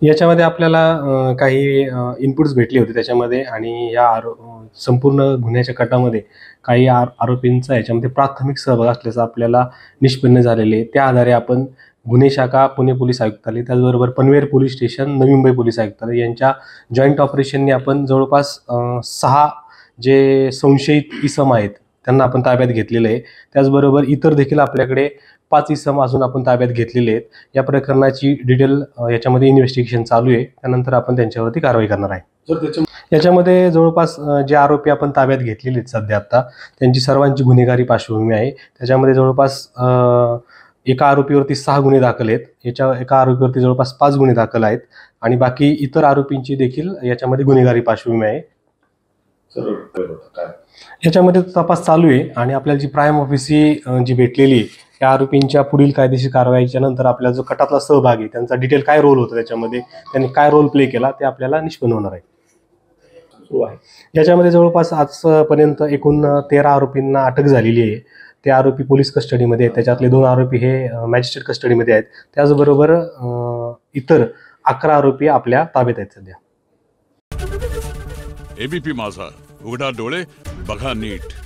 याच्यामध्ये आपल्याला काही इनपुट्स भेटले होते त्याच्यामध्ये आणि या संपूर्ण गुन्ह्याच्या कटामध्ये काही आरोपींचा याच्यामध्ये प्राथमिक सहभाग असल्याचं आपल्याला निष्पन्न झालेले आहे. त्या आधारे आपण गुन्हे शाखा पुणे पोलीस आयुक्तालय त्याचबरोबर Panvel police station Navi Mumbai police आयुक्तालय यांच्या जॉईंट ऑपरेशनने आपण जवळपास 6 जे संशयित इसम आहेत त्यांना आपण ताब्यात घेतलेलं आहे. त्याचबरोबर इतर देखील आपल्याकडे 5 इसम अजून आपण ताब्यात घेतलेले आहेत. या प्रकरणाची डिटेल याच्यामध्ये इन्व्हेस्टिगेशन चालू आहे. त्यानंतर आपण त्यांच्यावरती कारवाई करणार आहे. याच्यामध्ये जवळपास जे आरोपी आपण ताब्यात घेतलेले आहेत सध्या आता त्यांची सर्वांची गुन्हेगारी पार्श्वभूमी आहे. त्याच्यामध्ये जवळपास एका आरोपीवरती 6 गुन्हे दाखल आहेत. एका आरोपीवरती जवळपास 5 गुन्हे दाखल आहेत आणि बाकी इतर आरोपींची देखील याच्यामध्ये गुन्हेगारी पार्श्वभूमी आहे. याच्यामध्ये तपास चालू आहे आणि आपल्याला जी प्राइम ऑफिसी जी भेटलेली आहे त्या आरोपींच्या पुढील कायदेशीर कारवाईच्या नंतर आपला जो कटातला सहभाग आहे त्यांचा डिटेल काय रोल होता त्याच्यामध्ये त्यांनी काय रोल प्ले केला ते आपल्याला निष्पन्न होणार आहे. याच्यामध्ये जवळपास आजपर्यंत एकूण 13 आरोपींना अटक झालेली आहे. ते आरोपी पोलीस कस्टडीमध्ये आहेत. त्याच्यातले 2 आरोपी हे मॅजिस्ट्रेट कस्टडीमध्ये आहेत. त्याचबरोबर इतर 11 आरोपी आपल्या ताब्यात आहेत सध्या. एबीपी माझा, उघडा डोळे बघा नीट.